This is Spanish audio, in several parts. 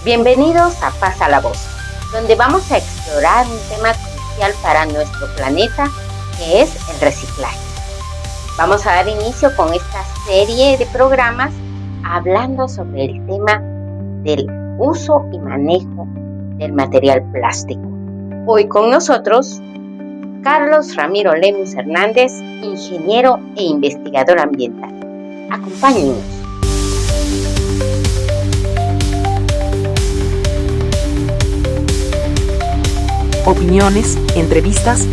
Bienvenidos a Pasa la Voz, donde vamos a explorar un tema crucial para nuestro planeta, que es el reciclaje. Vamos a dar inicio con esta serie de programas hablando sobre el tema del uso y manejo del material plástico. Hoy con nosotros, Carlos Ramiro Lemus Hernández, ingeniero e investigador ambiental. Acompáñenos. Opiniones, entrevistas,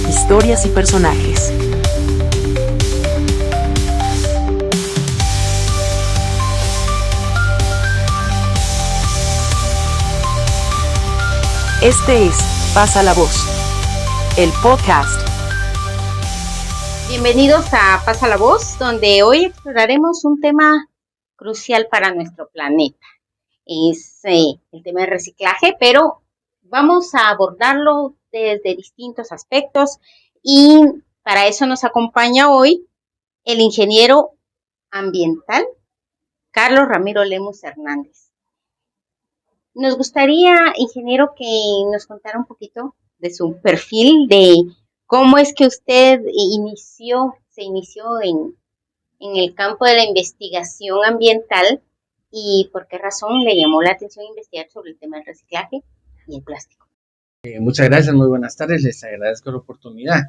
historias y personajes. Este es Pasa la Voz, el podcast. Bienvenidos a Pasa la Voz, donde hoy exploraremos un tema crucial para nuestro planeta. Es el tema del reciclaje, pero vamos a abordarlo desde distintos aspectos y para eso nos acompaña hoy el ingeniero ambiental Carlos Ramiro Lemus Hernández. Nos gustaría, ingeniero, que nos contara un poquito de su perfil, de cómo es que usted se inició en el campo de la investigación ambiental y por qué razón le llamó la atención investigar sobre el tema del reciclaje y el plástico. Muchas gracias, muy buenas tardes, les agradezco la oportunidad.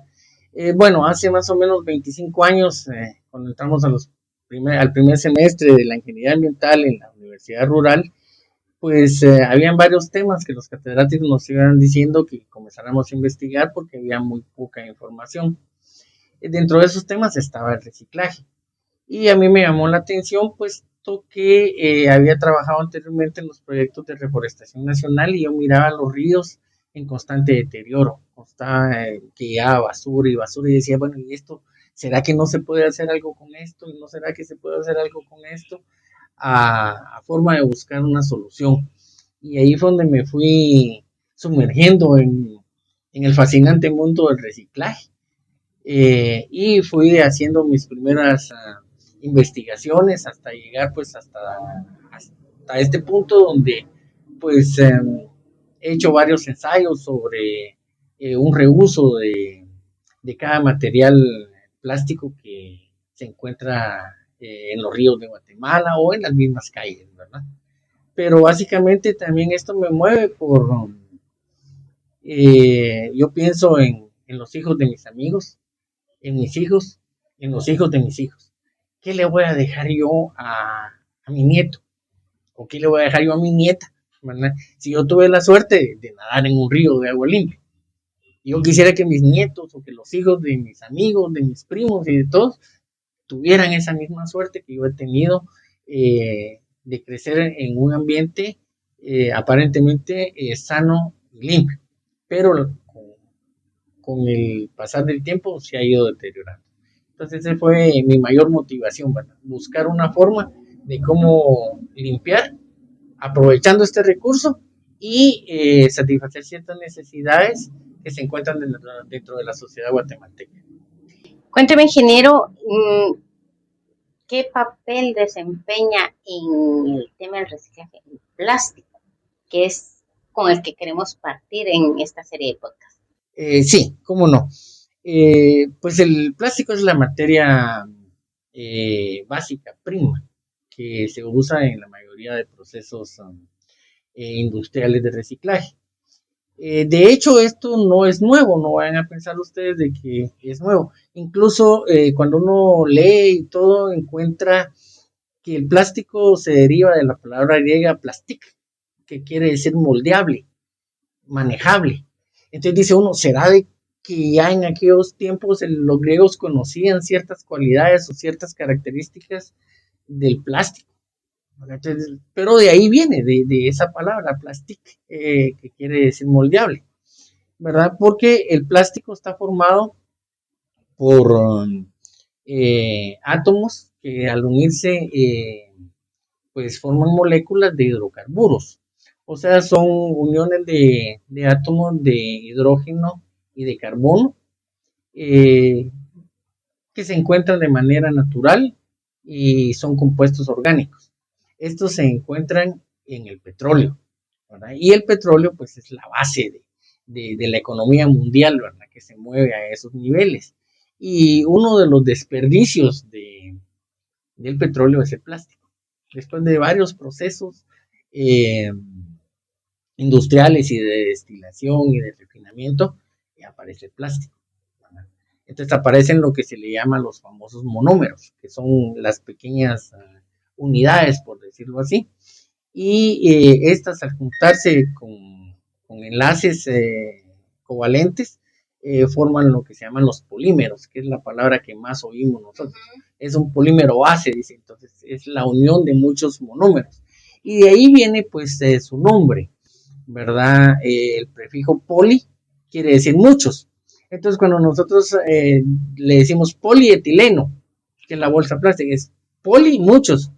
Hace más o menos 25 años, cuando entramos al primer semestre de la ingeniería ambiental en la Universidad Rural, pues habían varios temas que los catedráticos nos iban diciendo que comenzáramos a investigar porque había muy poca información. Dentro de esos temas estaba el reciclaje y a mí me llamó la atención, puesto que había trabajado anteriormente en los proyectos de reforestación nacional y yo miraba los ríos en constante deterioro, que ya basura y decía, bueno, ¿y esto? ¿Será que no se puede hacer algo con esto? ¿Y no será que se puede hacer algo con esto? A forma de buscar una solución. Y ahí fue donde me fui sumergiendo en el fascinante mundo del reciclaje. Y fui haciendo mis primeras investigaciones hasta llegar pues hasta este punto donde pues he hecho varios ensayos sobre un reuso de cada material plástico que se encuentra en los ríos de Guatemala o en las mismas calles, ¿verdad? Pero básicamente también esto me mueve yo pienso en los hijos de mis amigos, en mis hijos, en los hijos de mis hijos. ¿Qué le voy a dejar yo a mi nieto? ¿O qué le voy a dejar yo a mi nieta? ¿Verdad? Si yo tuve la suerte de nadar en un río de agua limpia, yo quisiera que mis nietos o que los hijos de mis amigos, de mis primos y de todos tuvieran esa misma suerte que yo he tenido de crecer en un ambiente aparentemente sano y limpio, pero con el pasar del tiempo se ha ido deteriorando. Entonces esa fue mi mayor motivación, ¿verdad? Buscar una forma de cómo limpiar aprovechando este recurso y satisfacer ciertas necesidades que se encuentran dentro de la sociedad guatemalteca. Cuénteme, ingeniero, ¿qué papel desempeña en el tema del reciclaje el plástico, que es con el que queremos partir en esta serie de podcasts? Sí, cómo no. Pues el plástico es la materia básica, prima, que se usa en la mayoría de procesos industriales de reciclaje. De hecho, esto no es nuevo, no vayan a pensar ustedes de que es nuevo. Incluso cuando uno lee y todo, encuentra que el plástico se deriva de la palabra griega plastic, que quiere decir moldeable, manejable. Entonces dice uno, ¿será de que ya en aquellos tiempos los griegos conocían ciertas cualidades o ciertas características del plástico? Entonces, pero de ahí viene, de esa palabra, plastic, que quiere decir moldeable, ¿verdad? Porque el plástico está formado por átomos que al unirse, pues forman moléculas de hidrocarburos. O sea, son uniones de átomos de hidrógeno y de carbono que se encuentran de manera natural y son compuestos orgánicos. Estos se encuentran en el petróleo, ¿verdad? Y el petróleo pues es la base de la economía mundial, ¿verdad? Que se mueve a esos niveles. Y uno de los desperdicios del petróleo es el plástico. Después de varios procesos industriales y de destilación y de refinamiento, aparece el plástico, ¿verdad? Entonces aparecen lo que se le llama los famosos monómeros, que son las pequeñas unidades, por decirlo así, y estas al juntarse con enlaces covalentes, forman lo que se llaman los polímeros, que es la palabra que más oímos nosotros. Es un polímero base, dice, entonces es la unión de muchos monómeros. Y de ahí viene pues su nombre, ¿verdad? El prefijo poli quiere decir muchos. Entonces cuando nosotros le decimos polietileno, que es la bolsa plástica, es poli, muchos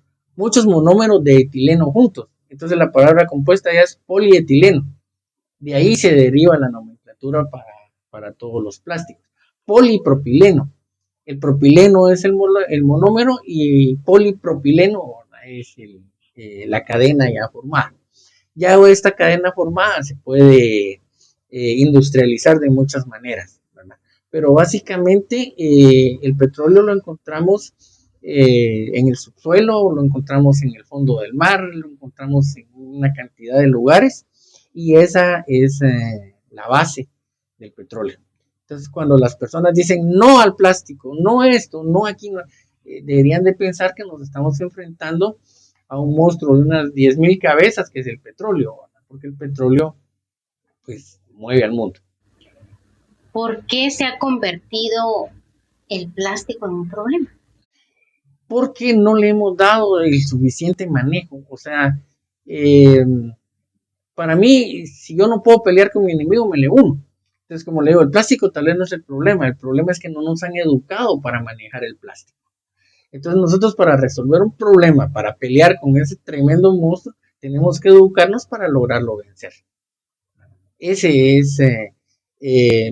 monómeros de etileno juntos. Entonces la palabra compuesta ya es polietileno. De ahí se deriva la nomenclatura para todos los plásticos. Polipropileno. El propileno es el monómero y polipropileno es la cadena ya formada. Ya esta cadena formada se puede industrializar de muchas maneras, ¿verdad? Pero básicamente el petróleo lo encontramos en el subsuelo, lo encontramos en el fondo del mar, lo encontramos en una cantidad de lugares y esa es la base del petróleo. Entonces cuando las personas dicen no al plástico, no esto, no aquí, no, deberían de pensar que nos estamos enfrentando a un monstruo de unas 10,000 cabezas que es el petróleo, ¿verdad? Porque el petróleo pues mueve al mundo. ¿Por qué se ha convertido el plástico en un problema? Porque no le hemos dado el suficiente manejo. O sea, para mí, si yo no puedo pelear con mi enemigo, me le uno. Entonces, como le digo, el plástico tal vez no es el problema es que no nos han educado para manejar el plástico. Entonces nosotros para resolver un problema, para pelear con ese tremendo monstruo, tenemos que educarnos para lograrlo vencer. Ese es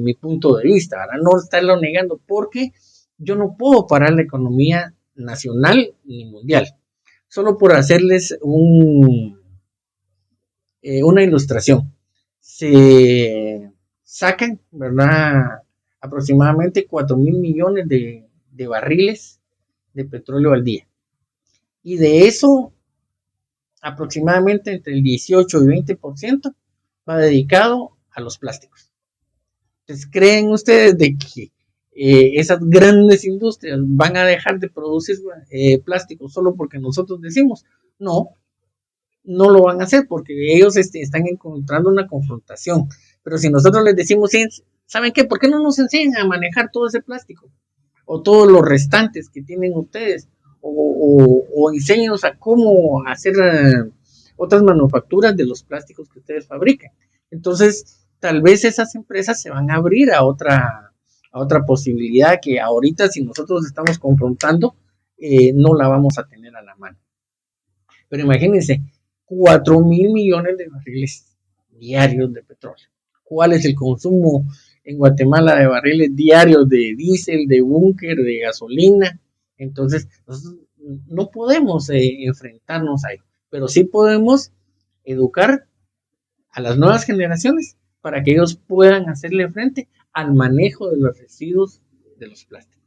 mi punto de vista, ¿verdad? No estarlo negando, porque yo no puedo parar la economía nacional ni mundial. Solo por hacerles una ilustración. Se sacan, ¿verdad?, aproximadamente 4,000 millones de barriles de petróleo al día. Y de eso, aproximadamente entre el 18 y 20% va dedicado a los plásticos. Entonces, ¿creen ustedes de que esas grandes industrias van a dejar de producir plásticos solo porque nosotros decimos? No, no lo van a hacer porque ellos están encontrando una confrontación. Pero si nosotros les decimos, ¿saben qué? ¿Por qué no nos enseñan a manejar todo ese plástico? O todos los restantes que tienen ustedes, o enséñenos a cómo hacer otras manufacturas de los plásticos que ustedes fabrican. Entonces, tal vez esas empresas se van a abrir a otra posibilidad que ahorita, si nosotros estamos confrontando, no la vamos a tener a la mano. Pero imagínense, 4,000 millones de barriles diarios de petróleo. ¿Cuál es el consumo en Guatemala de barriles diarios de diésel, de búnker, de gasolina? Entonces, nosotros no podemos enfrentarnos a ello, pero sí podemos educar a las nuevas generaciones para que ellos puedan hacerle frente al manejo de los residuos de los plásticos.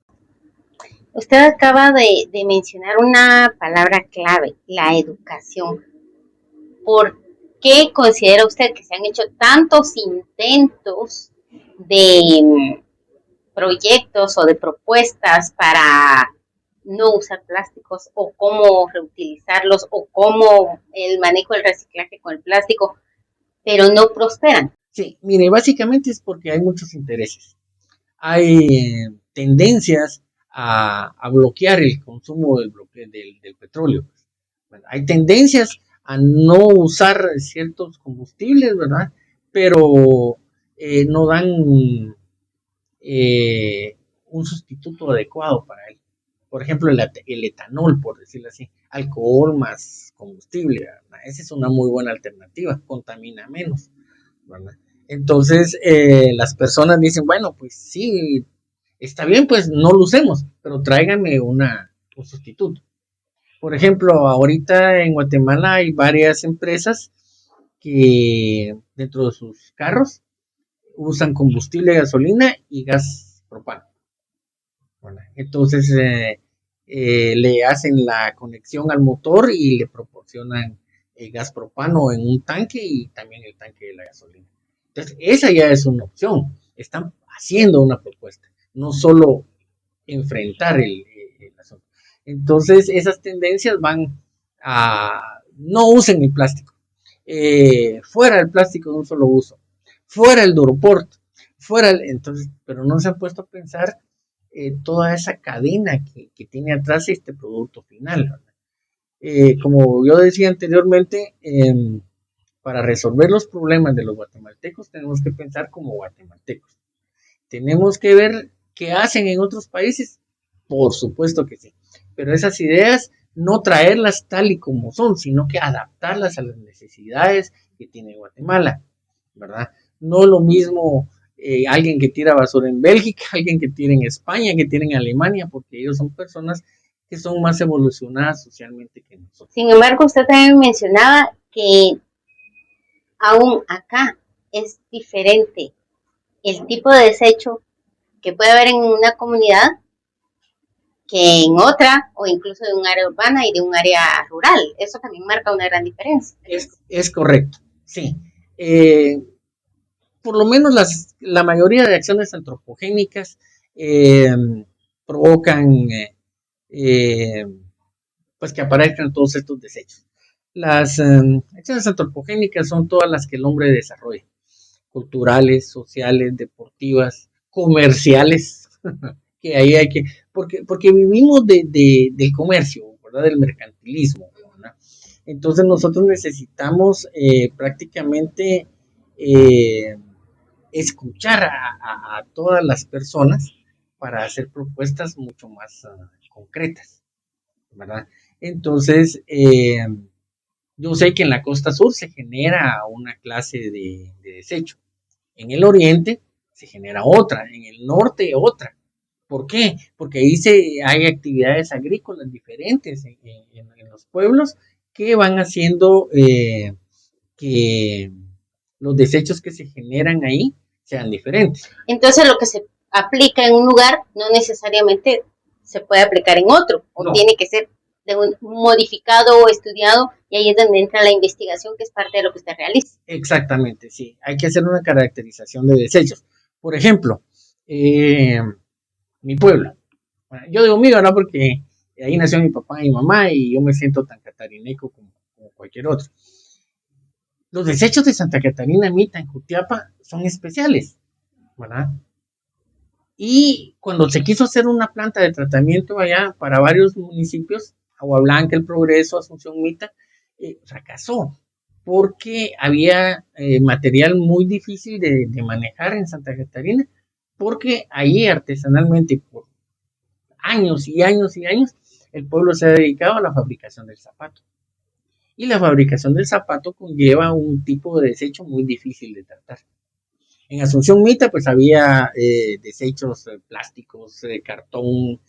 Usted acaba de mencionar una palabra clave, la educación. ¿Por qué considera usted que se han hecho tantos intentos de proyectos o de propuestas para no usar plásticos, o cómo reutilizarlos, o cómo el manejo del reciclaje con el plástico, pero no prosperan? Sí, mire, básicamente es porque hay muchos intereses. Hay tendencias a bloquear el consumo del petróleo. Bueno, hay tendencias a no usar ciertos combustibles, ¿verdad? Pero no dan un sustituto adecuado para él. Por ejemplo, el etanol, por decirlo así, alcohol más combustible, ¿verdad? Esa es una muy buena alternativa, contamina menos, ¿verdad? Entonces, las personas dicen, bueno, pues sí, está bien, pues no lo usemos, pero tráiganme un sustituto. Por ejemplo, ahorita en Guatemala hay varias empresas que dentro de sus carros usan combustible, gasolina y gas propano. Bueno, entonces le hacen la conexión al motor y le proporcionan gas propano en un tanque y también el tanque de la gasolina. Entonces, esa ya es una opción. Están haciendo una propuesta, no solo enfrentar el asunto. Entonces, esas tendencias van a no usen el plástico. Fuera el plástico de un solo uso. Fuera el Duroport. Entonces, pero no se han puesto a pensar toda esa cadena que tiene atrás este producto final. Como yo decía anteriormente, para resolver los problemas de los guatemaltecos tenemos que pensar como guatemaltecos. Tenemos que ver qué hacen en otros países, por supuesto que sí, pero esas ideas no traerlas tal y como son, sino que adaptarlas a las necesidades que tiene Guatemala, ¿verdad? No lo mismo alguien que tira basura en Bélgica, alguien que tira en España, que tira en Alemania, porque ellos son personas que son más evolucionadas socialmente que nosotros. Sin embargo, usted también mencionaba que aún acá es diferente el tipo de desecho que puede haber en una comunidad que en otra, o incluso de un área urbana y de un área rural. Eso también marca una gran diferencia. Es correcto, sí. Por lo menos la mayoría de acciones antropogénicas provocan pues que aparezcan todos estos desechos. Las acciones antropogénicas son todas las que el hombre desarrolla, culturales, sociales, deportivas, comerciales, que ahí hay que, porque vivimos del comercio, ¿verdad? Del mercantilismo, ¿verdad? Entonces nosotros necesitamos prácticamente escuchar a todas las personas para hacer propuestas mucho más concretas, ¿verdad? Entonces, yo sé que en la costa sur se genera una clase de desecho, en el oriente se genera otra, en el norte otra. ¿Por qué? Porque ahí hay actividades agrícolas diferentes en los pueblos que van haciendo que los desechos que se generan ahí sean diferentes. Entonces, lo que se aplica en un lugar no necesariamente se puede aplicar en otro, o no. Tiene que ser de un modificado o estudiado, y ahí es donde entra la investigación, que es parte de lo que usted realiza. Exactamente, sí. Hay que hacer una caracterización de desechos. Por ejemplo, mi pueblo. Bueno, yo digo mío, ¿no? Porque ahí nació mi papá y mi mamá y yo me siento tan catarineco como cualquier otro. Los desechos de Santa Catarina, Mita, en Jutiapa, son especiales, ¿verdad? Y cuando se quiso hacer una planta de tratamiento allá para varios municipios, Agua Blanca, El Progreso, Asunción, Mita, fracasó, porque había material muy difícil de manejar en Santa Catarina, porque allí artesanalmente, por años y años y años, el pueblo se ha dedicado a la fabricación del zapato. Y la fabricación del zapato conlleva un tipo de desecho muy difícil de tratar. En Asunción Mita, pues había desechos plásticos, cartón,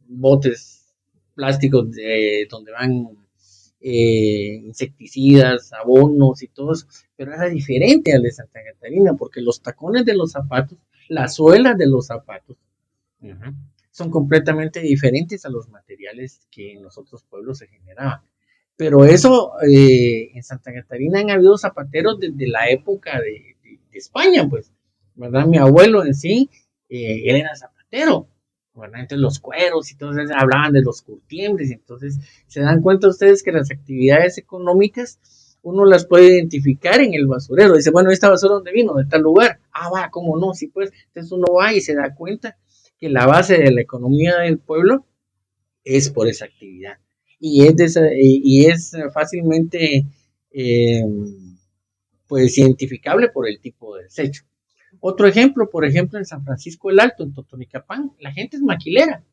botes plásticos donde van insecticidas, abonos y todo eso, pero era diferente al de Santa Catarina, porque los tacones de los zapatos, las suelas de los zapatos, son completamente diferentes a los materiales que en los otros pueblos se generaban. Pero eso, en Santa Catarina han habido zapateros desde la época de España, pues, ¿verdad? Mi abuelo en sí, él era zapatero, ¿verdad? Entonces los cueros y todo eso, hablaban de los curtiembres, entonces se dan cuenta ustedes que las actividades económicas uno las puede identificar en el basurero. Dice, bueno, ¿esta basura dónde vino? ¿De tal lugar? Ah, va, ¿cómo no? Sí, pues, entonces uno va y se da cuenta que la base de la economía del pueblo es por esa actividad. Y es fácilmente pues identificable por el tipo de desecho. Otro ejemplo, por ejemplo, en San Francisco el Alto, en Totonicapán, la gente es maquilera.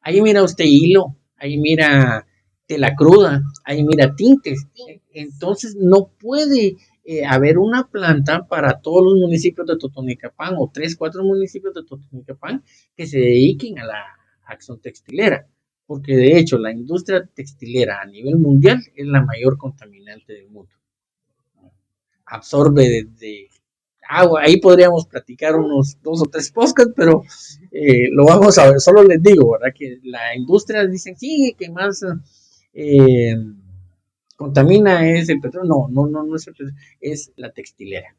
Ahí mira usted hilo, ahí mira tela cruda, ahí mira tintes. Entonces no puede haber una planta para todos los municipios de Totonicapán o 3, 4 municipios de Totonicapán que se dediquen a la acción textilera. porque de hecho la industria textilera a nivel mundial es la mayor contaminante del mundo. Absorbe desde agua, ahí podríamos platicar unos 2 o 3 podcasts, pero lo vamos a ver, solo les digo, ¿verdad? Que la industria dicen, sí, que más contamina es el petróleo, no es el petróleo, es la textilera.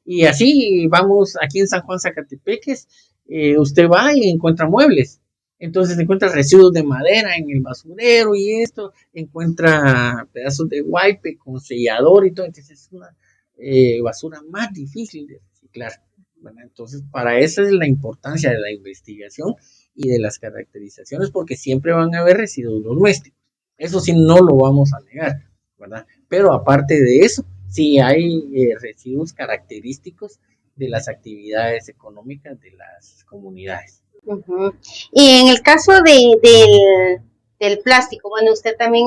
Y así vamos aquí en San Juan Zacatepeques, usted va y encuentra muebles, entonces encuentra residuos de madera en el basurero y esto, encuentra pedazos de wipe con sellador y todo, entonces es una basura más difícil de reciclar, ¿verdad? Entonces para eso es la importancia de la investigación y de las caracterizaciones, porque siempre van a haber residuos domésticos, eso sí no lo vamos a negar, ¿verdad? Pero aparte de eso, sí hay residuos característicos de las actividades económicas de las comunidades. Uh-huh. Y en el caso del plástico, bueno, usted también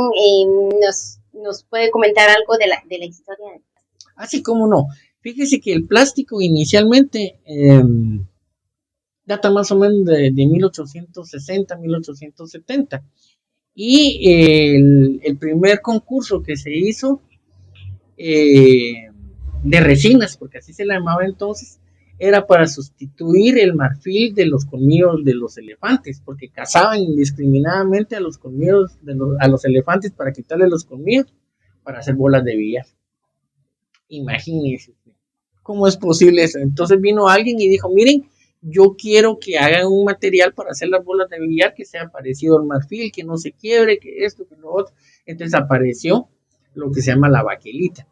nos puede comentar algo de la historia. Así como no, fíjese que el plástico inicialmente data más o menos de 1860, 1870, y el primer concurso que se hizo de resinas, porque así se la llamaba entonces, era para sustituir el marfil de los colmillos de los elefantes, porque cazaban indiscriminadamente a los colmillos a los elefantes para quitarle los colmillos para hacer bolas de billar. Imagínense cómo es posible eso. Entonces vino alguien y dijo, miren, yo quiero que hagan un material para hacer las bolas de billar que sea parecido al marfil, que no se quiebre, que esto, que lo otro. Entonces apareció lo que se llama la baquelita,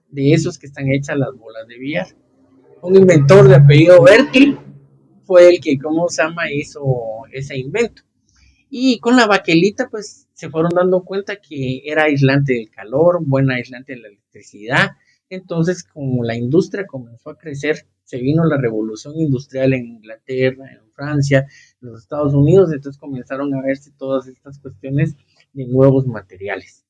de esos que están hechas las bolas de billar. Un inventor de apellido Berkeley fue el que, ¿cómo se llama?, hizo ese invento. Y con la baquelita, pues, se fueron dando cuenta que era aislante del calor, buena aislante de la electricidad. Entonces, como la industria comenzó a crecer, se vino la revolución industrial en Inglaterra, en Francia, en los Estados Unidos, entonces comenzaron a verse todas estas cuestiones de nuevos materiales.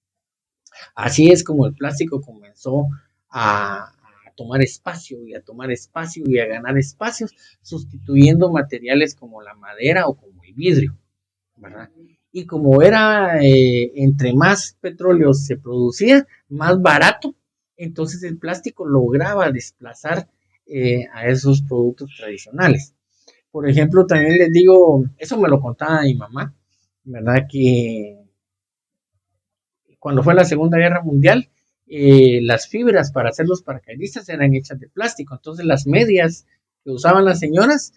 Así es como el plástico comenzó a tomar espacio y a tomar espacio y a ganar espacios, sustituyendo materiales como la madera o como el vidrio, ¿verdad? Y como era, entre más petróleo se producía, más barato, entonces el plástico lograba desplazar a esos productos tradicionales. Por ejemplo, también les digo, eso me lo contaba mi mamá, ¿verdad? Que cuando fue la Segunda Guerra Mundial, las fibras para hacer los paracaidistas eran hechas de plástico, entonces las medias que usaban las señoras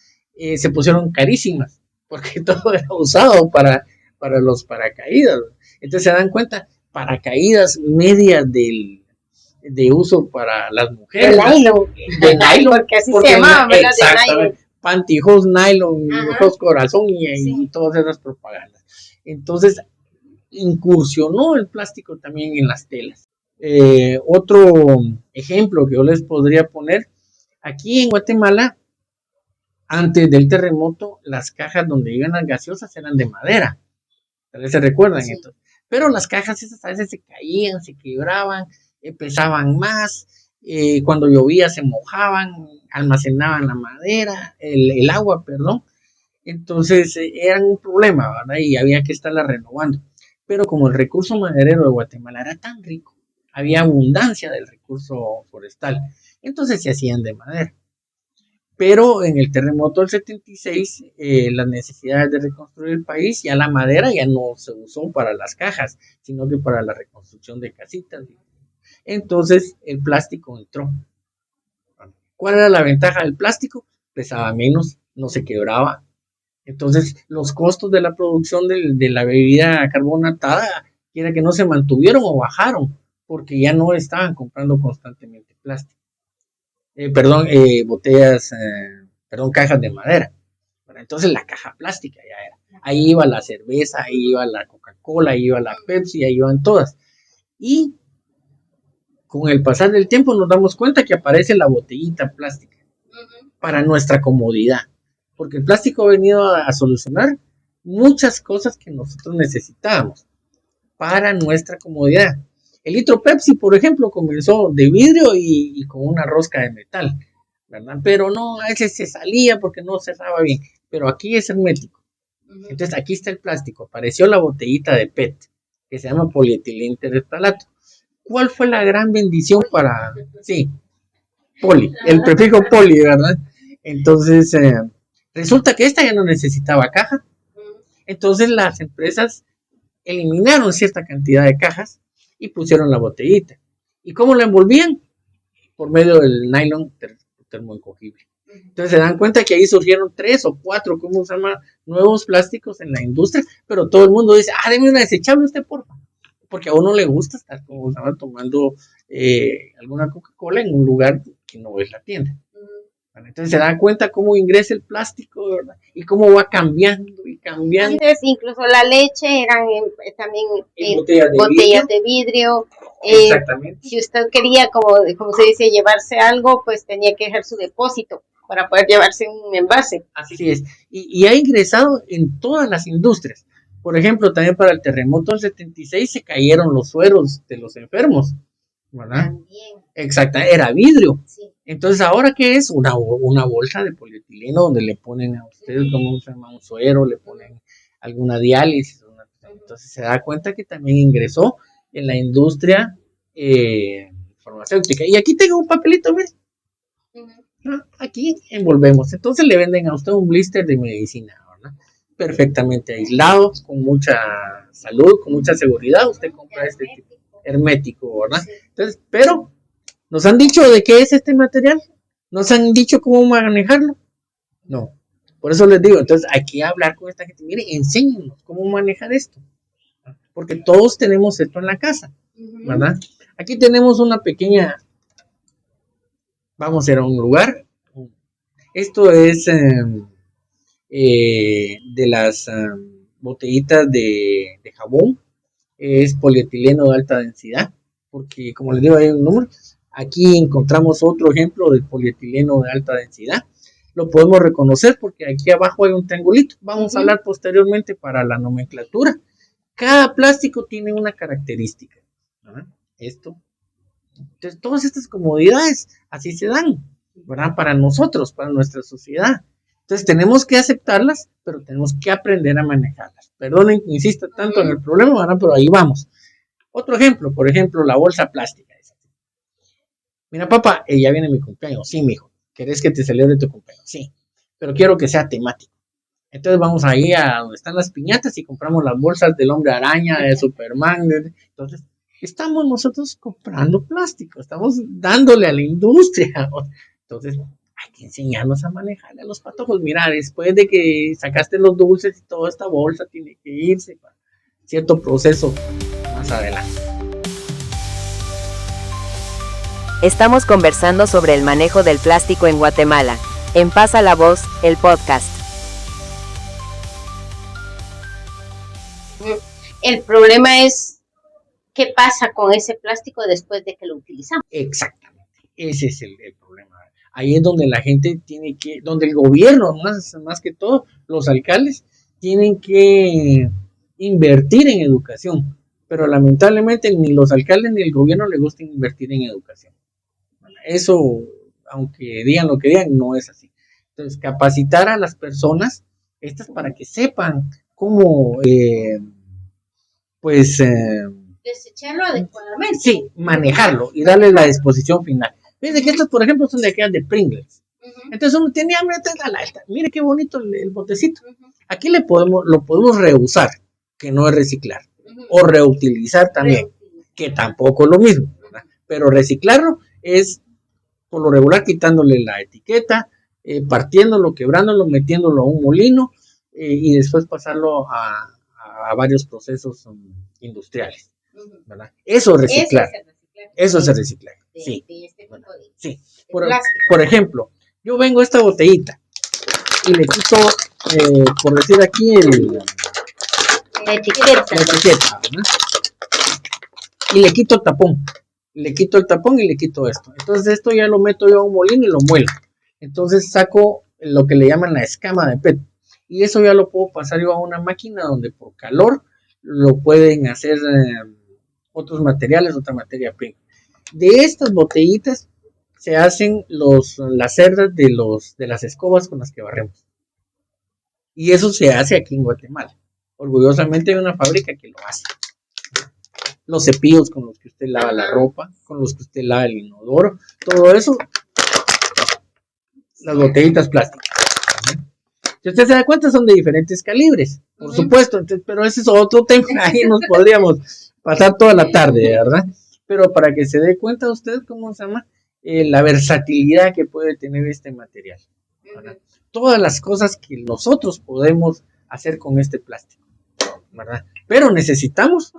se pusieron carísimas, porque todo era usado para los paracaídas. Entonces se dan cuenta, paracaídas, medias de uso para las mujeres. De nylon, porque así se llamaba, ¿verdad? Exactamente. Pantyhose nylon, ojos corazón y todas esas propagandas. Entonces incursionó el plástico también en las telas. Otro ejemplo que yo les podría poner, aquí en Guatemala, antes del terremoto, las cajas donde iban las gaseosas eran de madera, tal vez se recuerdan, sí. Entonces, pero las cajas esas a veces se caían, se quebraban, pesaban más, cuando llovía se mojaban, almacenaban la madera, el agua, perdón, entonces eran un problema, ¿verdad? Y había que estarla renovando. Pero como el recurso maderero de Guatemala era tan rico, había abundancia del recurso forestal, entonces se hacían de madera. Pero en el terremoto del 76, las necesidades de reconstruir el país, ya la madera ya no se usó para las cajas, sino que para la reconstrucción de casitas. Entonces el plástico entró. ¿Cuál era la ventaja del plástico? Pesaba menos, no se quebraba. Entonces los costos de la producción de la bebida carbonatada, quiera que no, se mantuvieron o bajaron, porque ya no estaban comprando constantemente plástico. Cajas de madera. Entonces la caja plástica ya era. Ahí iba la cerveza, ahí iba la Coca-Cola, ahí iba la Pepsi, ahí iban todas. Y con el pasar del tiempo nos damos cuenta que aparece la botellita plástica para nuestra comodidad. Porque el plástico ha venido a solucionar muchas cosas que nosotros necesitábamos para nuestra comodidad. El litro Pepsi, por ejemplo, comenzó de vidrio y con una rosca de metal, ¿verdad? Pero no, a veces se salía porque no cerraba bien. Pero aquí es hermético. Entonces aquí está el plástico, apareció la botellita de PET, que se llama polietileno terephtalato. ¿Cuál fue la gran bendición para, sí, poli, el prefijo poli, ¿verdad? Entonces, resulta que esta ya no necesitaba caja, entonces las empresas eliminaron cierta cantidad de cajas y pusieron la botellita. ¿Y cómo la envolvían? Por medio del nylon termoencogible. Entonces se dan cuenta que ahí surgieron 3 o 4, ¿cómo se llama? Nuevos plásticos en la industria, pero todo el mundo dice, deme una desechable usted, porfa. Porque a uno le gusta estar, como se llama, tomando alguna Coca-Cola en un lugar que no es la tienda. Bueno, entonces se dan cuenta cómo ingresa el plástico, ¿verdad? Y cómo va cambiando y cambiando. Antes incluso la leche eran también botellas de vidrio. Exactamente. Si usted quería, como se dice, llevarse algo, pues tenía que dejar su depósito para poder llevarse un envase. Así es. Y ha ingresado en todas las industrias. Por ejemplo, también para el terremoto del 76 se cayeron los sueros de los enfermos, ¿verdad? También. Exacto, era vidrio. Sí. Entonces, ¿ahora qué es? Una bolsa de polietileno donde le ponen a ustedes como un suero, le ponen alguna diálisis. Entonces, se da cuenta que también ingresó en la industria farmacéutica. Y aquí tengo un papelito, ¿ves? Aquí envolvemos. Entonces, le venden a usted un blister de medicina, ¿verdad? Perfectamente aislado, con mucha salud, con mucha seguridad. Usted compra este tipo hermético, ¿verdad? Entonces, pero ¿nos han dicho de qué es este material? ¿Nos han dicho cómo manejarlo? No. Por eso les digo, entonces hay que hablar con esta gente. Mire, enséñenos cómo manejar esto. Porque todos tenemos esto en la casa, ¿verdad? Aquí tenemos una pequeña... Vamos a ir a un lugar. Esto es de las botellitas de jabón. Es polietileno de alta densidad. Porque, como les digo, hay un número. Aquí encontramos otro ejemplo de polietileno de alta densidad. Lo podemos reconocer porque aquí abajo hay un triangulito. Vamos a hablar posteriormente para la nomenclatura. Cada plástico tiene una característica, ¿verdad? Esto. Entonces, todas estas comodidades así se dan, ¿verdad? Para nosotros, para nuestra sociedad. Entonces, tenemos que aceptarlas, pero tenemos que aprender a manejarlas. Perdonen que insista tanto en el problema, ¿verdad? Pero ahí vamos. Otro ejemplo, por ejemplo, la bolsa plástica. Mira, papá, ya viene mi cumpleaños. Sí, mijo. ¿Querés que te celebre tu cumpleaños? Sí. Pero quiero que sea temático. Entonces vamos ahí a donde están las piñatas y compramos las bolsas del Hombre Araña, de Superman. Entonces, estamos nosotros comprando plástico. Estamos dándole a la industria. Entonces, hay que enseñarnos a manejarle a los patojos. Mira, después de que sacaste los dulces y toda esta bolsa tiene que irse para cierto proceso más adelante. Estamos conversando sobre el manejo del plástico en Guatemala. En Pasa la Voz, el podcast. El problema es qué pasa con ese plástico después de que lo utilizamos. Exactamente, ese es el problema. Ahí es donde la gente tiene que, donde el gobierno, más que todo, los alcaldes, tienen que invertir en educación. Pero lamentablemente ni los alcaldes ni el gobierno les gusta invertir en educación. Eso, aunque digan lo que digan, no es así. Entonces, capacitar a las personas, estas para que sepan cómo, desecharlo adecuadamente. Sí, manejarlo y darle la disposición final. Fíjense que estos, por ejemplo, son de aquellas de Pringles. Entonces uno tiene hambre, mire qué bonito el botecito. Aquí lo podemos reusar, que no es reciclar, o reutilizar también, que tampoco es lo mismo, ¿verdad? Pero reciclarlo es por lo regular quitándole la etiqueta, partiéndolo, quebrándolo, metiéndolo a un molino y después pasarlo a varios procesos industriales, ¿verdad? Eso es reciclar. Eso es el reciclaje. Sí. Sí. Por ejemplo, yo vengo a esta botellita y le quito, por decir aquí, la etiqueta, ¿verdad? Y le quito el tapón. Le quito el tapón y le quito esto. Entonces esto ya lo meto yo a un molino y lo muelo. Entonces saco lo que le llaman la escama de PET. Y eso ya lo puedo pasar yo a una máquina donde por calor lo pueden hacer otros materiales, otra materia prima. De estas botellitas se hacen las cerdas de las escobas con las que barremos. Y eso se hace aquí en Guatemala. Orgullosamente hay una fábrica que lo hace. Los cepillos con los que usted lava la ropa, con los que usted lava el inodoro, todo eso, las botellitas plásticas. Si usted se da cuenta, son de diferentes calibres, por supuesto, entonces, pero ese es otro tema, ahí nos podríamos pasar toda la tarde, ¿verdad? Pero para que se dé cuenta usted, ¿cómo se llama? La versatilidad que puede tener este material, ¿verdad? Todas las cosas que nosotros podemos hacer con este plástico, ¿verdad? Pero necesitamos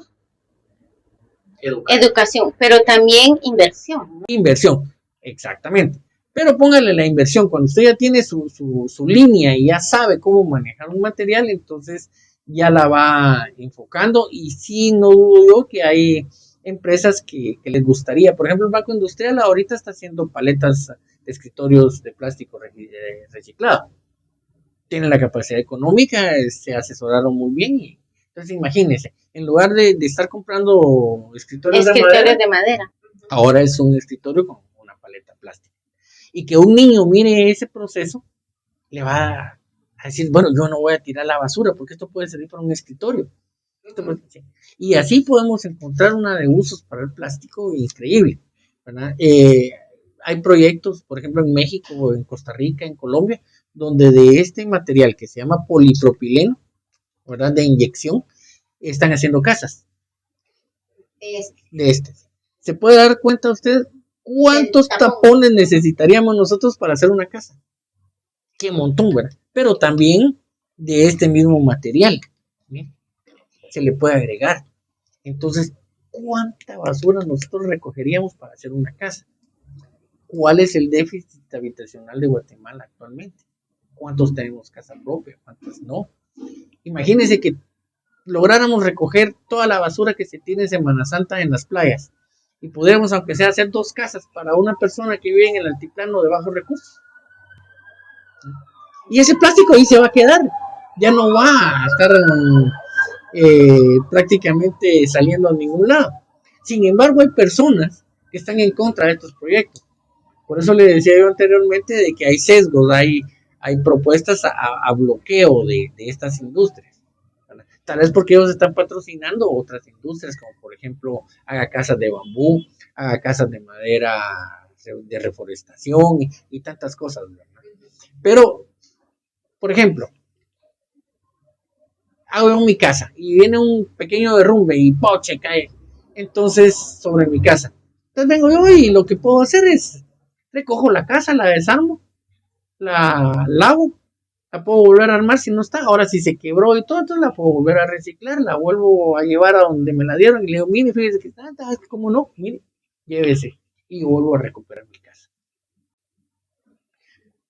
educación, pero también inversión, ¿no? Inversión, exactamente. Pero póngale la inversión, cuando usted ya tiene su línea y ya sabe cómo manejar un material, entonces ya la va enfocando. Y sí, no dudo yo que hay empresas que les gustaría. Por ejemplo, el Banco Industrial ahorita está haciendo paletas de escritorios de plástico reciclado. Tienen la capacidad económica, se asesoraron muy bien. Y, entonces imagínense, en lugar de estar comprando escritorios de madera, ahora es un escritorio con una paleta plástica. Y que un niño mire ese proceso, le va a decir, bueno, yo no voy a tirar la basura porque esto puede servir para un escritorio. Y así podemos encontrar una de usos para el plástico increíble, ¿verdad? Hay proyectos, por ejemplo, en México, en Costa Rica, en Colombia, donde de este material que se llama polipropileno, ¿verdad? De inyección, están haciendo casas. De este. ¿Se puede dar cuenta usted cuántos tapones necesitaríamos nosotros para hacer una casa? Qué montón, ¿verdad? Pero también de este mismo material, ¿sí? Se le puede agregar. Entonces, ¿cuánta basura nosotros recogeríamos para hacer una casa? ¿Cuál es el déficit habitacional de Guatemala actualmente? ¿Cuántos tenemos casa propia? ¿Cuántos no? Imagínense que lográramos recoger toda la basura que se tiene en Semana Santa en las playas y pudiéramos, aunque sea, hacer 2 casas para una persona que vive en el altiplano de bajos recursos. Y ese plástico ahí se va a quedar, ya no va a estar prácticamente saliendo a ningún lado. Sin embargo, hay personas que están en contra de estos proyectos. Por eso le decía yo anteriormente de que hay sesgos, hay propuestas a bloqueo de estas industrias. Tal vez porque ellos están patrocinando otras industrias, como por ejemplo, haga casas de bambú, haga casas de madera de reforestación y tantas cosas, ¿verdad? Pero, por ejemplo, hago mi casa y viene un pequeño derrumbe y ¡poche! Cae entonces sobre mi casa. Entonces vengo yo y lo que puedo hacer es recojo la casa, la desarmo, la lavo, la puedo volver a armar si no está. Ahora si se quebró y todo, entonces la puedo volver a reciclar, la vuelvo a llevar a donde me la dieron y le digo, mire, fíjese que está, como no, mire, llévese y vuelvo a recuperar mi casa.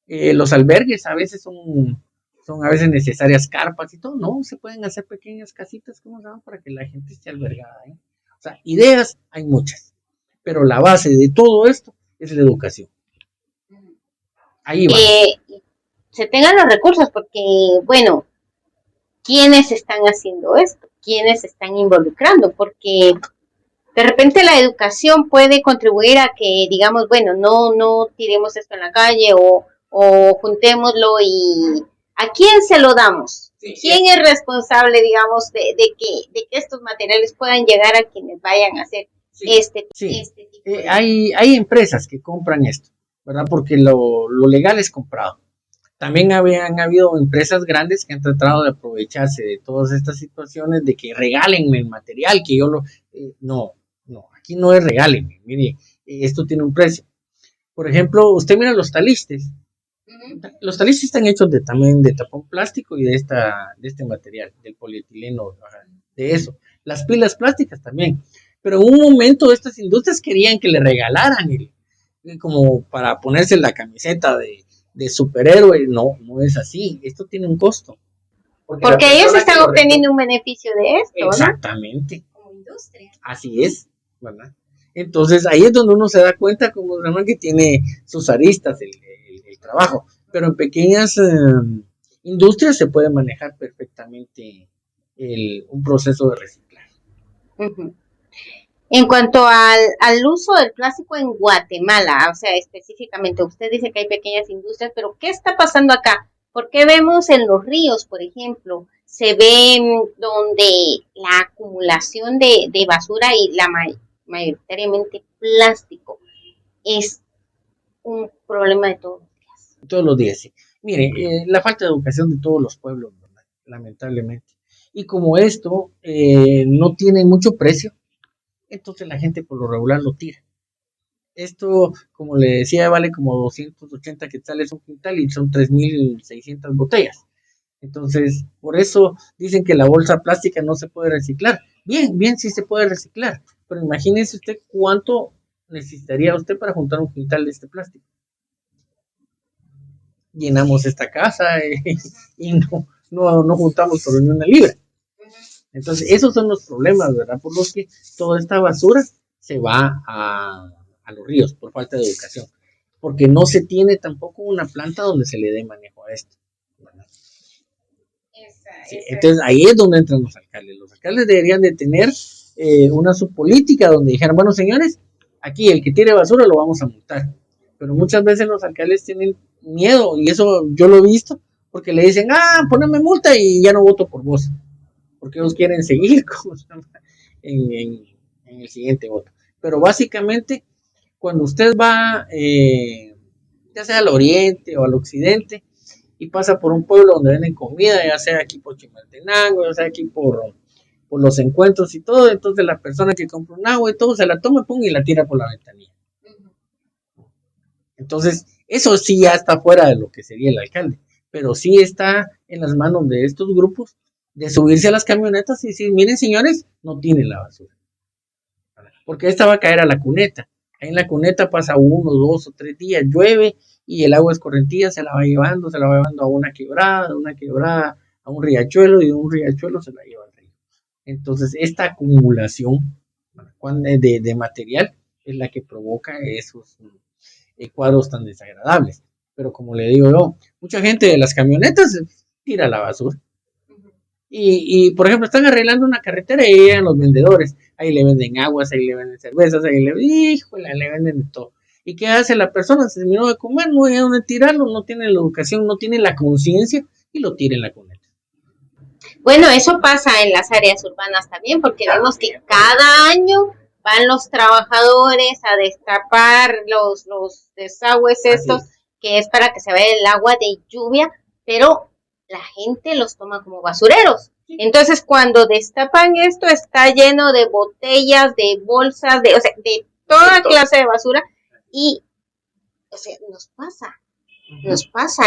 Los albergues a veces son a veces necesarias carpas y todo, no, se pueden hacer pequeñas casitas, ¿cómo se llama? Para que la gente esté albergada, ¿eh? O sea, ideas hay muchas, pero la base de todo esto es la educación. Ahí va. Se tengan los recursos, porque, bueno, ¿quiénes están haciendo esto? ¿Quiénes se están involucrando? Porque de repente la educación puede contribuir a que, digamos, bueno, no tiremos esto en la calle o juntémoslo y ¿a quién se lo damos? Sí, ¿quién es responsable, digamos, de que estos materiales puedan llegar a quienes vayan a hacer este tipo de... Hay empresas que compran esto, ¿verdad? Porque lo legal es comprado. También han habido empresas grandes que han tratado de aprovecharse de todas estas situaciones de que regálenme el material, que yo lo... no, aquí no es regálenme, mire, esto tiene un precio. Por ejemplo, usted mira los talistes. Los talistes están hechos también de tapón plástico y de este material, del polietileno, de eso. Las pilas plásticas también. Pero en un momento estas industrias querían que le regalaran como para ponerse la camiseta de superhéroe. No es así. Esto tiene un costo. Porque ellos están obteniendo un beneficio de esto, exactamente, ¿no? Como industria. Así es, ¿verdad? Entonces ahí es donde uno se da cuenta como que tiene sus aristas el trabajo, pero en pequeñas industrias se puede manejar perfectamente un proceso de reciclaje. Uh-huh. En cuanto al uso del plástico en Guatemala, o sea, específicamente, usted dice que hay pequeñas industrias, pero ¿qué está pasando acá? Porque vemos en los ríos, por ejemplo, se ve donde la acumulación de basura y mayoritariamente plástico es un problema de todos los días. Todos los días, sí. Mire, la falta de educación de todos los pueblos, ¿verdad? Lamentablemente. Y como esto no tiene mucho precio, entonces la gente por lo regular lo tira. Esto, como le decía, vale como 280 quetzales un quintal y son 3.600 botellas. Entonces, por eso dicen que la bolsa plástica no se puede reciclar. Bien, bien, sí se puede reciclar, pero imagínese usted cuánto necesitaría usted para juntar un quintal de este plástico. Llenamos esta casa y no juntamos por ni una libra. Entonces, esos son los problemas, ¿verdad? Por los que toda esta basura se va a los ríos por falta de educación, porque no se tiene tampoco una planta donde se le dé manejo a esto, ¿verdad? Sí, entonces ahí es donde entran los alcaldes. Los alcaldes deberían de tener una subpolítica donde dijeran, bueno señores, aquí el que tire basura lo vamos a multar, pero muchas veces los alcaldes tienen miedo, y eso yo lo he visto, porque le dicen, poneme multa y ya no voto por vos, porque ellos quieren seguir en el siguiente voto. Pero básicamente, cuando usted va, ya sea al oriente o al occidente, y pasa por un pueblo donde venden comida, ya sea aquí por Chimaltenango, ya sea aquí por los encuentros y todo, entonces la persona que compra un agua y todo, se la toma, pum, y la tira por la ventanilla. Entonces, eso sí ya está fuera de lo que sería el alcalde, pero sí está en las manos de estos grupos de subirse a las camionetas y decir, miren señores, no tienen la basura, porque esta va a caer a la cuneta. Ahí en la cuneta pasa 1, 2 o 3 días, llueve y el agua escorrentía se la va llevando a una quebrada, a un riachuelo, y de un riachuelo se la lleva al río. Entonces, esta acumulación de material es la que provoca esos cuadros tan desagradables. Pero como le digo yo, mucha gente de las camionetas tira la basura. Y por ejemplo, están arreglando una carretera y llegan los vendedores. Ahí le venden aguas, ahí le venden cervezas, le venden de todo. ¿Y qué hace la persona? Se terminó de comer, no hay a dónde tirarlo, no tiene la educación, no tiene la conciencia y lo tira en la cuneta. Bueno, eso pasa en las áreas urbanas también, porque vemos que cada año van los trabajadores a destapar los desagües estos, que es para que se vaya el agua de lluvia, pero la gente los toma como basureros. Entonces, cuando destapan esto, está lleno de botellas, de bolsas, de toda clase de basura, y nos pasa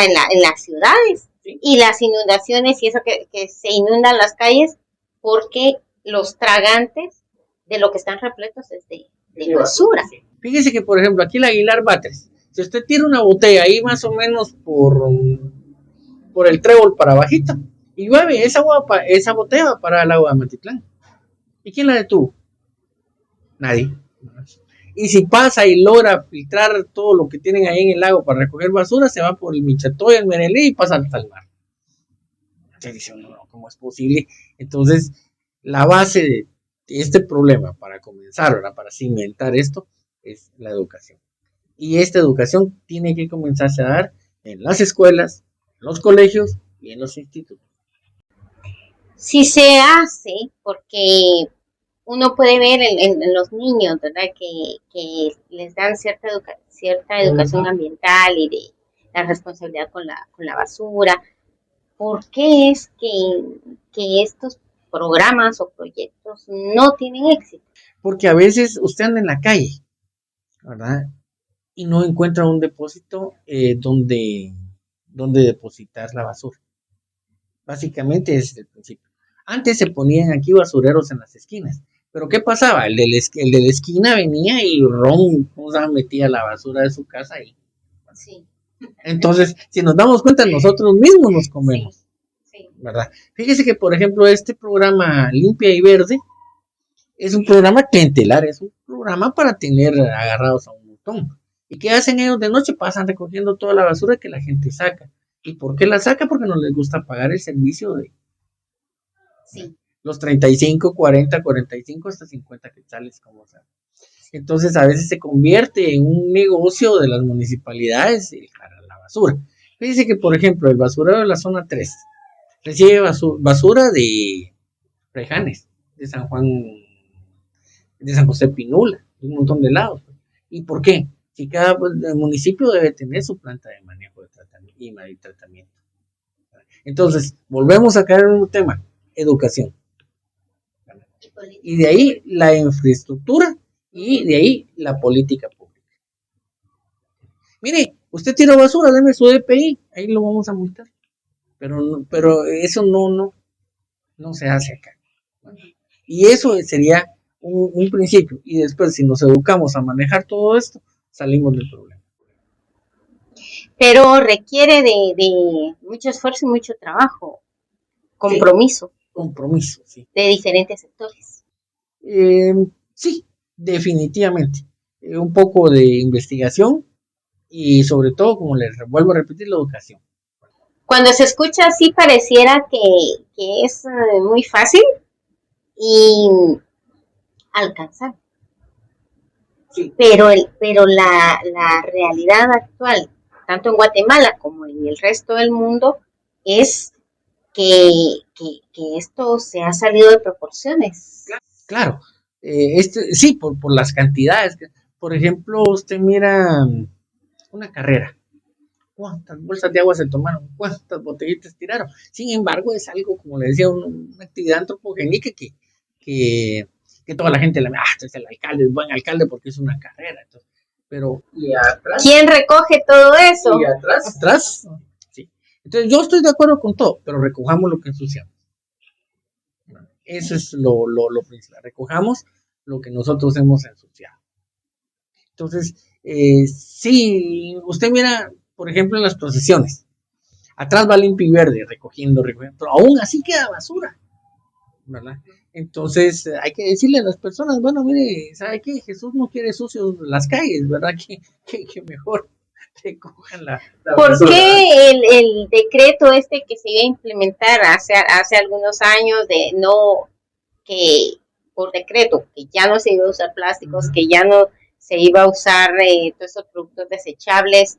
en las ciudades, y las inundaciones y eso que se inundan las calles, porque los tragantes de lo que están repletos es de basura. Fíjese que, por ejemplo, aquí el Aguilar Batres, si usted tira una botella ahí más o menos por el trébol para bajito, y llueve, esa botella va para el agua de Matitlán. ¿Y quién la detuvo? Nadie. Y si pasa y logra filtrar todo lo que tienen ahí en el lago para recoger basura, se va por el Michatoy, el Merelí y pasa hasta el mar. Entonces dicen, no, ¿cómo es posible? Entonces, la base de este problema, para comenzar, ¿verdad? Para cimentar esto, es la educación. Y esta educación tiene que comenzarse a dar en las escuelas, en los colegios y en los institutos. Sí se hace, porque uno puede ver en los niños, ¿verdad? Que les dan cierta educación ambiental y de la responsabilidad con la basura. ¿Por qué es que estos programas o proyectos no tienen éxito? Porque a veces usted anda en la calle, ¿verdad? Y no encuentra un depósito donde depositar la basura. Básicamente es el principio. Antes se ponían aquí basureros en las esquinas, pero ¿qué pasaba? El de la esquina venía y metía la basura de su casa ahí. Sí. Entonces, si nos damos cuenta, nosotros mismos nos comemos. Sí. ¿Verdad? Fíjese que, por ejemplo, este programa Limpia y Verde es un programa clientelar, es un programa para tener agarrados a un montón. ¿Y qué hacen ellos de noche? Pasan recogiendo toda la basura que la gente saca. ¿Y por qué la saca? Porque no les gusta pagar el servicio de los 35, 40, 45 hasta 50 quetzales, como sea. Entonces a veces se convierte en un negocio de las municipalidades la basura. Fíjese que, por ejemplo, el basurero de la zona 3 recibe basura de Rejanes, de San Juan, de San José Pinula, de un montón de lados. ¿Y por qué? Si cada municipio debe tener su planta de manejo de tratamiento y de tratamiento. Entonces, volvemos a caer en un tema, educación. Y de ahí la infraestructura y de ahí la política pública. Mire, usted tira basura, deme su DPI, ahí lo vamos a multar. Pero eso no se hace acá. Y eso sería un principio. Y después, si nos educamos a manejar todo esto, salimos del problema. Pero requiere de mucho esfuerzo y mucho trabajo, compromiso. Sí, compromiso, sí. De diferentes sectores. Sí, definitivamente. Un poco de investigación y sobre todo, como les vuelvo a repetir, la educación. Cuando se escucha así pareciera que es muy fácil y alcanzar. Sí. Pero la realidad actual, tanto en Guatemala como en el resto del mundo, es que esto se ha salido de proporciones. Claro, sí, por las cantidades. Por ejemplo, usted mira una carrera. ¿Cuántas bolsas de agua se tomaron? ¿Cuántas botellitas tiraron? Sin embargo, es algo, como le decía, una actividad antropogénica que toda la gente le es el alcalde, es buen alcalde porque es una carrera. Entonces, pero, ¿y atrás? ¿Quién recoge todo eso? ¿Y atrás? ¿Atrás? Sí. Entonces, yo estoy de acuerdo con todo, pero recojamos lo que ensuciamos. Eso es lo principal. Recojamos lo que nosotros hemos ensuciado. Entonces, sí, usted mira, por ejemplo, en las procesiones, atrás va limpio y verde, recogiendo, pero aún así queda basura, ¿verdad? Entonces, hay que decirle a las personas, bueno, mire, ¿sabe qué? Jesús no quiere sucios las calles, ¿verdad? Que mejor recojan la ¿Por basura? qué el decreto que se iba a implementar hace algunos años de no, que por decreto, que ya no se iba a usar plásticos, que ya no se iba a usar todos esos productos desechables,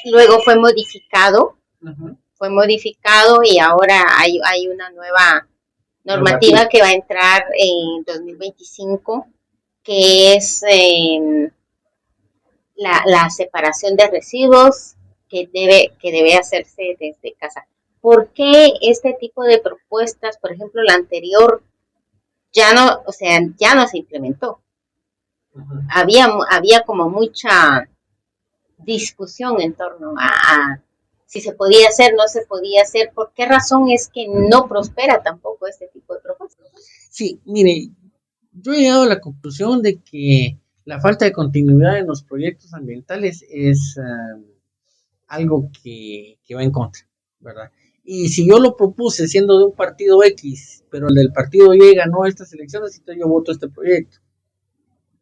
luego fue modificado y ahora hay una nueva normativa que va a entrar en 2025, que es la separación de residuos que debe hacerse desde casa. ¿Por qué este tipo de propuestas, por ejemplo, la anterior, ya no se implementó? Había como mucha discusión en torno a si se podía hacer, no se podía hacer. ¿Por qué razón es que no prospera tampoco este tipo de propuestas? Sí, mire, yo he llegado a la conclusión de que la falta de continuidad en los proyectos ambientales es algo que va en contra, ¿verdad? Y si yo lo propuse siendo de un partido X, pero el del partido Y ganó estas elecciones, entonces yo voto este proyecto,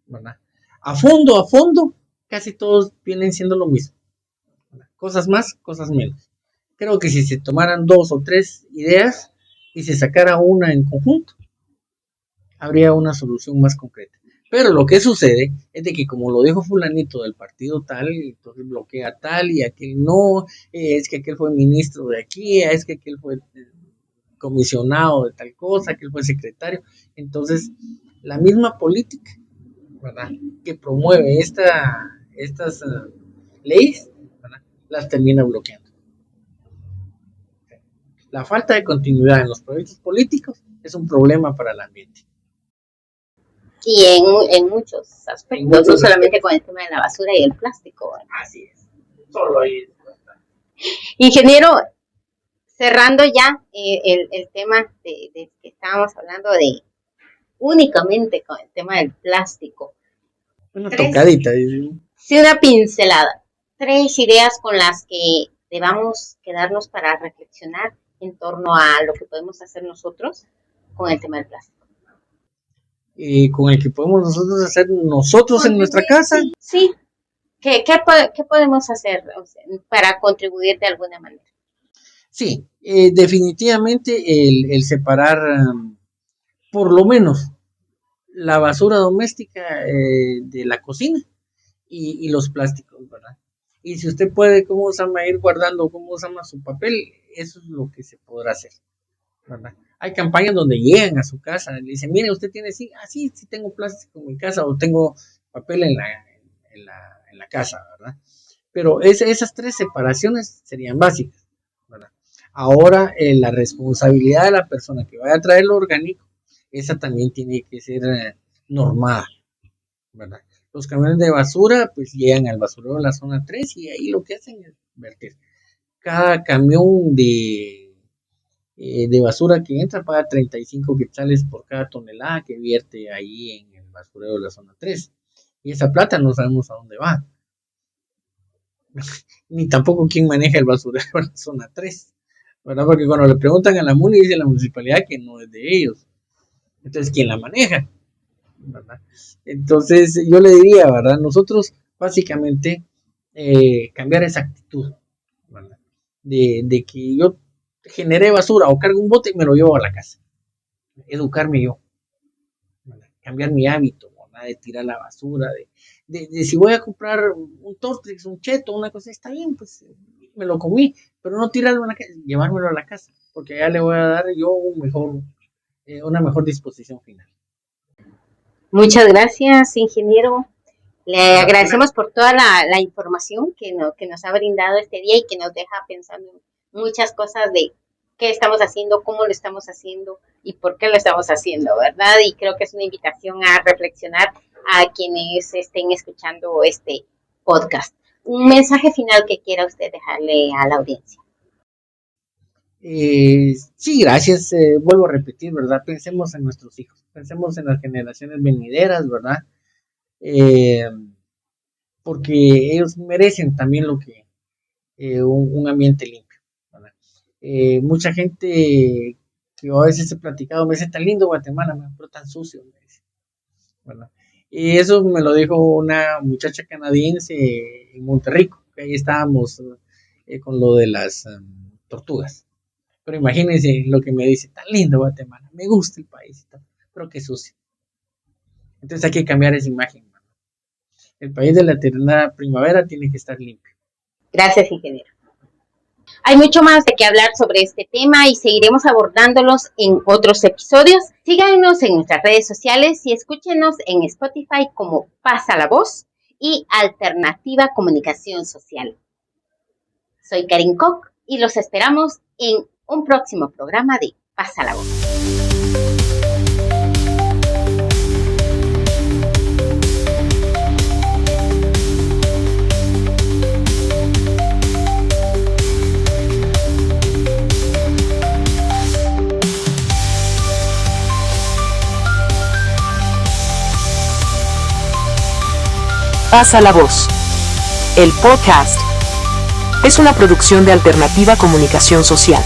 ¿verdad? A fondo, casi todos vienen siendo lo mismo, ¿verdad? Cosas más, cosas menos. Creo que si se tomaran 2 o 3 ideas y se sacara una en conjunto, habría una solución más concreta. Pero lo que sucede es de que, como lo dijo fulanito del partido tal, entonces bloquea tal y aquel no, es que aquel fue ministro de aquí, es que aquel fue comisionado de tal cosa, aquel fue secretario. Entonces, la misma política, ¿verdad?, que promueve estas leyes, ¿verdad?, las termina bloqueando. La falta de continuidad en los proyectos políticos es un problema para el ambiente. Y en muchos aspectos, no solamente con el tema de la basura y el plástico. ¿Verdad? Así es. Solo ahí. Ingeniero, cerrando ya el tema de que estábamos hablando de únicamente con el tema del plástico. Una tocadita. Sí, una pincelada. 3 ideas con las que debamos quedarnos para reflexionar en torno a lo que podemos hacer nosotros con el tema del plástico. Con el que podemos nosotros hacer nosotros en nuestra casa. Sí. ¿Qué podemos hacer para contribuir de alguna manera? Sí, definitivamente el separar por lo menos la basura doméstica de la cocina y los plásticos, ¿verdad? Y si usted puede, ¿cómo se llama? Ir guardando, ¿cómo se llama? Su papel, eso es lo que se podrá hacer, ¿verdad? Hay campañas donde llegan a su casa, le dicen, mire, usted tiene, sí, sí tengo plástico en mi casa o tengo papel en la casa, ¿verdad? Pero esas 3 separaciones serían básicas, ¿verdad? Ahora, la responsabilidad de la persona que vaya a traer lo orgánico, esa también tiene que ser normada, ¿verdad? Los camiones de basura pues llegan al basurero de la zona 3 y ahí lo que hacen es verter. Cada camión de basura que entra paga 35 quetzales por cada tonelada que vierte ahí en el basurero de la zona 3. Y esa plata no sabemos a dónde va. Ni tampoco quién maneja el basurero de la zona 3, ¿verdad? Porque cuando le preguntan a la MUNI dice la municipalidad que no es de ellos. Entonces, ¿quién la maneja? ¿Verdad? Entonces, yo le diría, ¿verdad? Nosotros, básicamente, cambiar esa actitud, ¿verdad? De que yo generé basura o cargo un bote y me lo llevo a la casa. Educarme yo, ¿verdad? Cambiar mi hábito, ¿verdad? De tirar la basura, de si voy a comprar un Tortrix, un cheto, una cosa, está bien, pues me lo comí, pero no tirarlo a la casa, llevármelo a la casa, porque ya le voy a dar yo una mejor disposición final. Muchas gracias, ingeniero. Le agradecemos por toda la información que nos ha brindado este día y que nos deja pensando en muchas cosas de qué estamos haciendo, cómo lo estamos haciendo y por qué lo estamos haciendo, ¿verdad? Y creo que es una invitación a reflexionar a quienes estén escuchando este podcast. Un mensaje final que quiera usted dejarle a la audiencia. Sí, gracias. Vuelvo a repetir, ¿verdad? Pensemos en nuestros hijos, pensemos en las generaciones venideras, ¿verdad? Porque ellos merecen también lo que un ambiente limpio, ¿verdad? Mucha gente que a veces he platicado me dice, tan lindo Guatemala, pero tan sucio, me dice, ¿verdad? Y eso me lo dijo una muchacha canadiense en Monterrico, que ahí estábamos con lo de las tortugas. Pero imagínense lo que me dice, tan lindo Guatemala, me gusta el país, pero qué sucio. Entonces hay que cambiar esa imagen. El país de la eterna primavera tiene que estar limpio. Gracias, ingeniero. Hay mucho más de qué hablar sobre este tema y seguiremos abordándolos en otros episodios. Síganos en nuestras redes sociales y escúchenos en Spotify como Pasa la Voz y Alternativa Comunicación Social. Soy Karin Koch y los esperamos en un próximo programa de Pasa la Voz. Pasa la Voz. El podcast es una producción de Alternativa Comunicación Social.